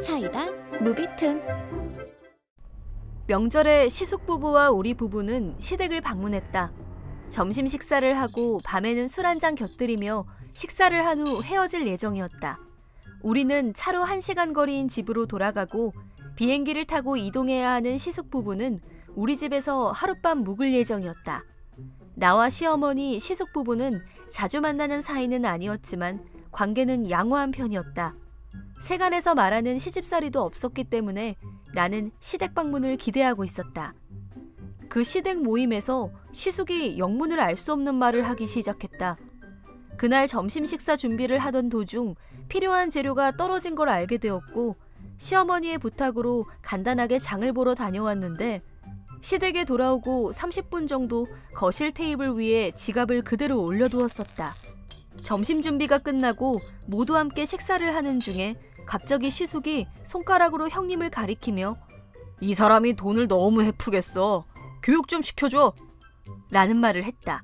사이다 무비튼. 명절에 시숙 부부와 우리 부부는 시댁을 방문했다. 점심 식사를 하고 밤에는 술 한잔 곁들이며 식사를 한 후 헤어질 예정이었다. 우리는 차로 1시간 거리인 집으로 돌아가고 비행기를 타고 이동해야 하는 시숙 부부는 우리 집에서 하룻밤 묵을 예정이었다. 나와 시어머니, 시숙 부부는 자주 만나는 사이는 아니었지만 관계는 양호한 편이었다. 세간에서 말하는 시집살이도 없었기 때문에 나는 시댁 방문을 기대하고 있었다. 그 시댁 모임에서 시숙이 영문을 알 수 없는 말을 하기 시작했다. 그날 점심 식사 준비를 하던 도중 필요한 재료가 떨어진 걸 알게 되었고 시어머니의 부탁으로 간단하게 장을 보러 다녀왔는데 시댁에 돌아오고 30분 정도 거실 테이블 위에 지갑을 그대로 올려두었었다. 점심 준비가 끝나고 모두 함께 식사를 하는 중에 갑자기 시숙이 손가락으로 형님을 가리키며 "이 사람이 돈을 너무 헤프겠어. 교육 좀 시켜줘." 라는 말을 했다.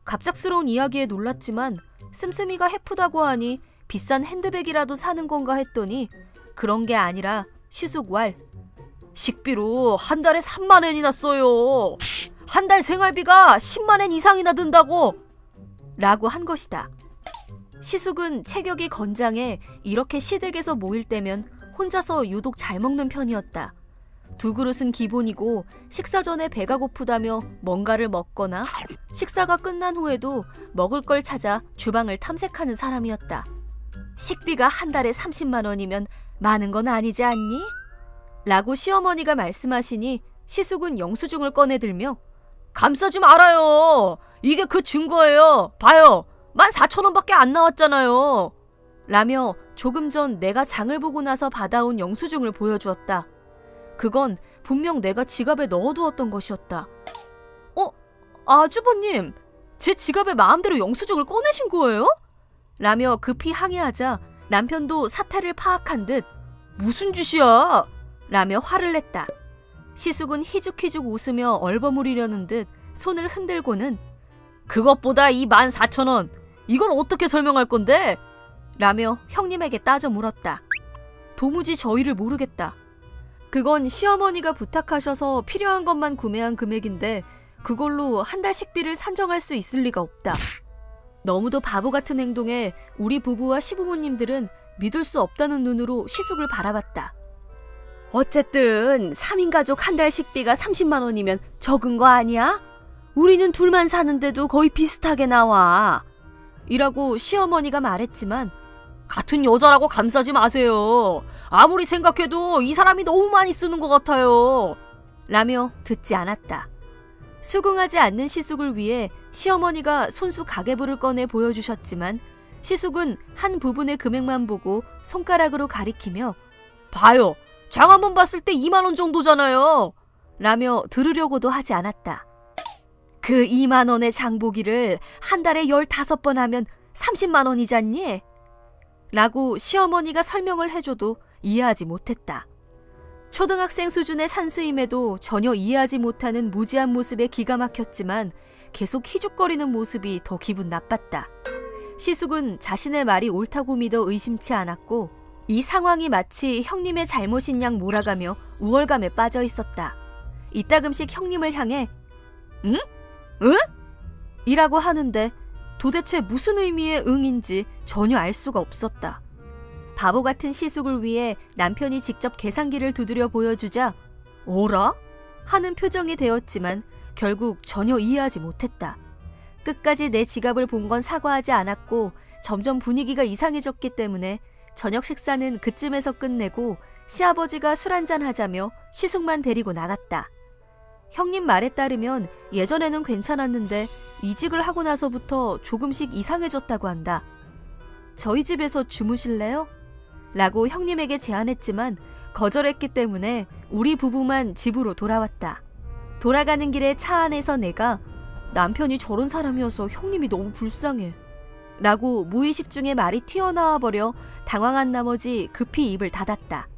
갑작스러운 이야기에 놀랐지만 씀씀이가 헤프다고 하니 비싼 핸드백이라도 사는 건가 했더니 그런 게 아니라 시숙 왈 "식비로 한 달에 3만 원이나 써요. 한 달 생활비가 10만 원 이상이나 든다고." 라고 한 것이다. 시숙은 체격이 건장해 이렇게 시댁에서 모일 때면 혼자서 유독 잘 먹는 편이었다. 2그릇은 기본이고 식사 전에 배가 고프다며 뭔가를 먹거나 식사가 끝난 후에도 먹을 걸 찾아 주방을 탐색하는 사람이었다. 식비가 한 달에 30만 원이면 많은 건 아니지 않니? 라고 시어머니가 말씀하시니 시숙은 영수증을 꺼내들며 "감싸지 말아요. 이게 그 증거예요. 봐요. 14,000원밖에 안 나왔잖아요." 라며 조금 전 내가 장을 보고 나서 받아온 영수증을 보여주었다. 그건 분명 내가 지갑에 넣어두었던 것이었다. 아주버님, 제 지갑에 마음대로 영수증을 꺼내신 거예요? 라며 급히 항의하자 남편도 사태를 파악한 듯 "무슨 짓이야?" 라며 화를 냈다. 시숙은 희죽희죽 웃으며 얼버무리려는 듯 손을 흔들고는 "그것보다 이 14,000원, 이건 어떻게 설명할 건데?" 라며 형님에게 따져 물었다. 도무지 저희를 모르겠다. 그건 시어머니가 부탁하셔서 필요한 것만 구매한 금액인데 그걸로 한 달 식비를 산정할 수 있을 리가 없다. 너무도 바보 같은 행동에 우리 부부와 시부모님들은 믿을 수 없다는 눈으로 시숙을 바라봤다. 어쨌든 3인 가족 한 달 식비가 30만 원이면 적은 거 아니야? 우리는 둘만 사는데도 거의 비슷하게 나와. 이라고 시어머니가 말했지만 같은 여자라고 감싸지 마세요. 아무리 생각해도 이 사람이 너무 많이 쓰는 것 같아요. 라며 듣지 않았다. 수긍하지 않는 시숙을 위해 시어머니가 손수 가계부를 꺼내 보여주셨지만 시숙은 한 부분의 금액만 보고 손가락으로 가리키며 "봐요. 장 한 번 봤을 때 2만 원 정도잖아요." 라며 들으려고도 하지 않았다. 그 2만 원의 장보기를 한 달에 15번 하면 30만 원이잖니? 라고 시어머니가 설명을 해줘도 이해하지 못했다. 초등학생 수준의 산수임에도 전혀 이해하지 못하는 무지한 모습에 기가 막혔지만 계속 희죽거리는 모습이 더 기분 나빴다. 시숙은 자신의 말이 옳다고 믿어 의심치 않았고 이 상황이 마치 형님의 잘못인 양 몰아가며 우월감에 빠져 있었다. 이따금씩 형님을 향해 "응? 응?" 이라고 하는데 도대체 무슨 의미의 응인지 전혀 알 수가 없었다. 바보 같은 시숙을 위해 남편이 직접 계산기를 두드려 보여주자 "어라?" 하는 표정이 되었지만 결국 전혀 이해하지 못했다. 끝까지 내 지갑을 본 건 사과하지 않았고 점점 분위기가 이상해졌기 때문에 저녁 식사는 그쯤에서 끝내고 시아버지가 술 한잔 하자며 시숙만 데리고 나갔다. 형님 말에 따르면 예전에는 괜찮았는데 이직을 하고 나서부터 조금씩 이상해졌다고 한다. "저희 집에서 주무실래요?" 라고 형님에게 제안했지만 거절했기 때문에 우리 부부만 집으로 돌아왔다. 돌아가는 길에 차 안에서 내가 "남편이 저런 사람이어서 형님이 너무 불쌍해" 라고 무의식 중에 말이 튀어나와 버려 당황한 나머지 급히 입을 닫았다.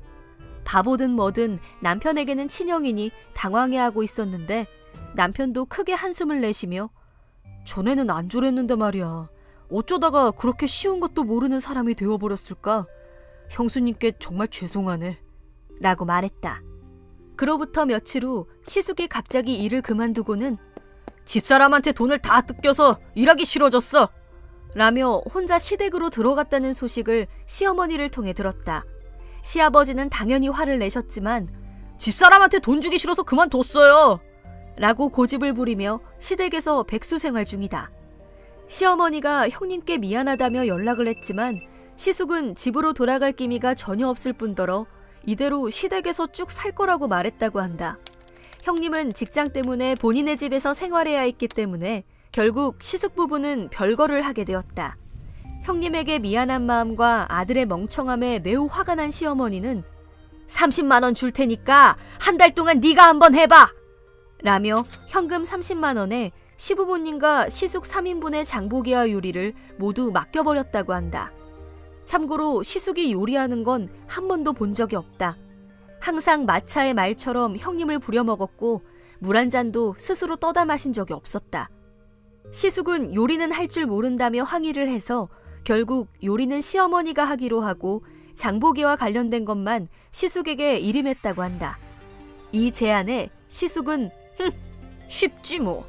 바보든 뭐든 남편에게는 친형이니 당황해하고 있었는데 남편도 크게 한숨을 내쉬며 "전에는 안 저랬는데 말이야. 어쩌다가 그렇게 쉬운 것도 모르는 사람이 되어버렸을까? 형수님께 정말 죄송하네. 라고 말했다. 그로부터 며칠 후 시숙이 갑자기 일을 그만두고는 집사람한테 돈을 다 뜯겨서 일하기 싫어졌어. 라며 혼자 시댁으로 들어갔다는 소식을 시어머니를 통해 들었다. 시아버지는 당연히 화를 내셨지만 집사람한테 돈 주기 싫어서 그만뒀어요. 라고 고집을 부리며 시댁에서 백수 생활 중이다. 시어머니가 형님께 미안하다며 연락을 했지만 시숙은 집으로 돌아갈 기미가 전혀 없을 뿐더러 이대로 시댁에서 쭉 살 거라고 말했다고 한다. 형님은 직장 때문에 본인의 집에서 생활해야 했기 때문에 결국 시숙 부부는 별거를 하게 되었다. 형님에게 미안한 마음과 아들의 멍청함에 매우 화가 난 시어머니는 30만 원 줄 테니까 한 달 동안 네가 한번 해봐! 라며 현금 30만 원에 시부모님과 시숙 3인분의 장보기와 요리를 모두 맡겨버렸다고 한다. 참고로 시숙이 요리하는 건 한 번도 본 적이 없다. 항상 마차의 말처럼 형님을 부려먹었고 물 한 잔도 스스로 떠다 마신 적이 없었다. 시숙은 요리는 할 줄 모른다며 항의를 해서 결국 요리는 시어머니가 하기로 하고 장보기와 관련된 것만 시숙에게 일임했다고 한다. 이 제안에 시숙은 쉽지 뭐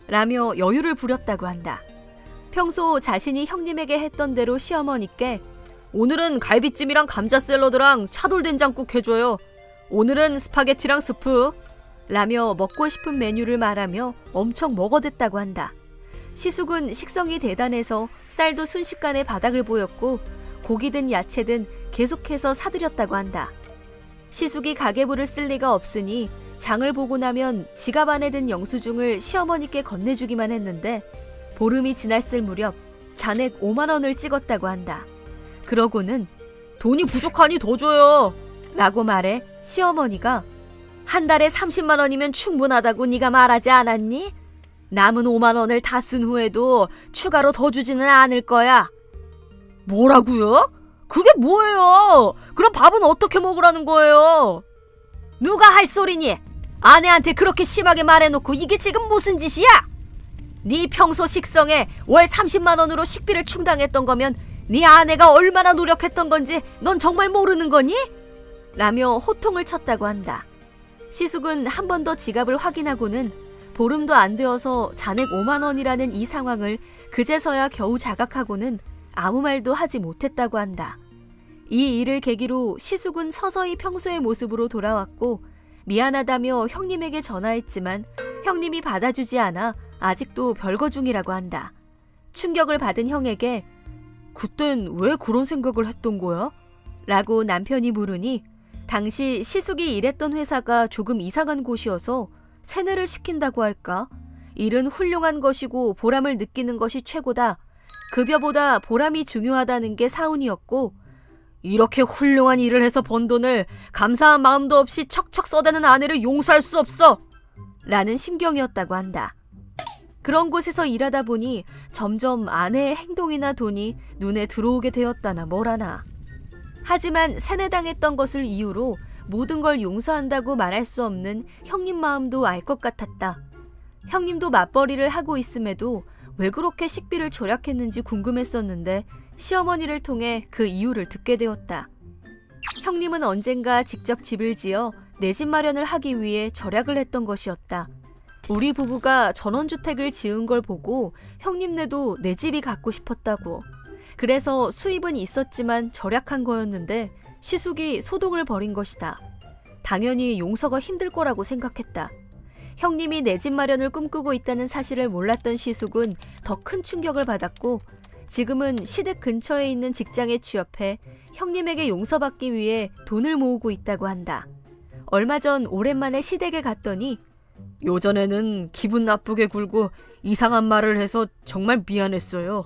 라며 여유를 부렸다고 한다. 평소 자신이 형님에게 했던 대로 시어머니께 오늘은 갈비찜이랑 감자 샐러드랑 차돌된장국 해줘요. 오늘은 스파게티랑 스프 라며 먹고 싶은 메뉴를 말하며 엄청 먹어댔다고 한다. 시숙은 식성이 대단해서 쌀도 순식간에 바닥을 보였고 고기든 야채든 계속해서 사들였다고 한다. 시숙이 가계부를 쓸 리가 없으니 장을 보고 나면 지갑 안에 든 영수증을 시어머니께 건네주기만 했는데 보름이 지났을 무렵 잔액 5만 원을 찍었다고 한다. 그러고는 돈이 부족하니 더 줘요 라고 말해 시어머니가 한 달에 30만 원이면 충분하다고 네가 말하지 않았니? 남은 5만 원을 다 쓴 후에도 추가로 더 주지는 않을 거야. 뭐라고요? 그게 뭐예요? 그럼 밥은 어떻게 먹으라는 거예요? 누가 할 소리니? 아내한테 그렇게 심하게 말해놓고 이게 지금 무슨 짓이야? 네 평소 식성에 월 30만 원으로 식비를 충당했던 거면 네 아내가 얼마나 노력했던 건지 넌 정말 모르는 거니? 라며 호통을 쳤다고 한다. 시숙은 한 번 더 지갑을 확인하고는 보름도 안 되어서 잔액 5만 원이라는 이 상황을 그제서야 겨우 자각하고는 아무 말도 하지 못했다고 한다. 이 일을 계기로 시숙은 서서히 평소의 모습으로 돌아왔고 미안하다며 형님에게 전화했지만 형님이 받아주지 않아 아직도 별거 중이라고 한다. 충격을 받은 형에게 그땐 왜 그런 생각을 했던 거야? 라고 남편이 물으니 당시 시숙이 일했던 회사가 조금 이상한 곳이어서 세뇌를 시킨다고 할까? 일은 훌륭한 것이고 보람을 느끼는 것이 최고다. 급여보다 보람이 중요하다는 게 사운이었고 이렇게 훌륭한 일을 해서 번 돈을 감사한 마음도 없이 척척 써대는 아내를 용서할 수 없어! 라는 심경이었다고 한다. 그런 곳에서 일하다 보니 점점 아내의 행동이나 돈이 눈에 들어오게 되었다나 뭐라나. 하지만 세뇌당했던 것을 이유로 모든 걸 용서한다고 말할 수 없는 형님 마음도 알 것 같았다. 형님도 맞벌이를 하고 있음에도 왜 그렇게 식비를 절약했는지 궁금했었는데 시어머니를 통해 그 이유를 듣게 되었다. 형님은 언젠가 직접 집을 지어 내 집 마련을 하기 위해 절약을 했던 것이었다. 우리 부부가 전원주택을 지은 걸 보고 형님네도 내 집이 갖고 싶었다고. 그래서 수입은 있었지만 절약한 거였는데 시숙이 소동을 벌인 것이다. 당연히 용서가 힘들 거라고 생각했다. 형님이 내 집 마련을 꿈꾸고 있다는 사실을 몰랐던 시숙은 더 큰 충격을 받았고 지금은 시댁 근처에 있는 직장에 취업해 형님에게 용서받기 위해 돈을 모으고 있다고 한다. 얼마 전 오랜만에 시댁에 갔더니 요전에는 기분 나쁘게 굴고 이상한 말을 해서 정말 미안했어요.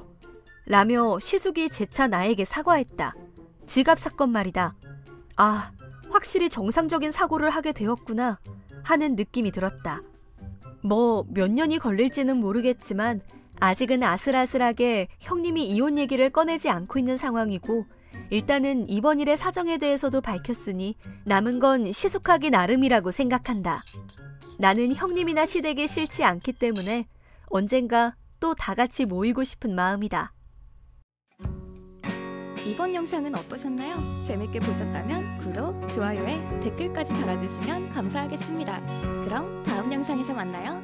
라며 시숙이 재차 나에게 사과했다. 지갑 사건 말이다. 아, 확실히 정상적인 사고를 하게 되었구나 하는 느낌이 들었다. 뭐 몇 년이 걸릴지는 모르겠지만 아직은 아슬아슬하게 형님이 이혼 얘기를 꺼내지 않고 있는 상황이고 일단은 이번 일의 사정에 대해서도 밝혔으니 남은 건 시숙하기 나름이라고 생각한다. 나는 형님이나 시댁이 싫지 않기 때문에 언젠가 또 다 같이 모이고 싶은 마음이다. 이번 영상은 어떠셨나요? 재밌게 보셨다면 구독, 좋아요에 댓글까지 달아주시면 감사하겠습니다. 그럼 다음 영상에서 만나요.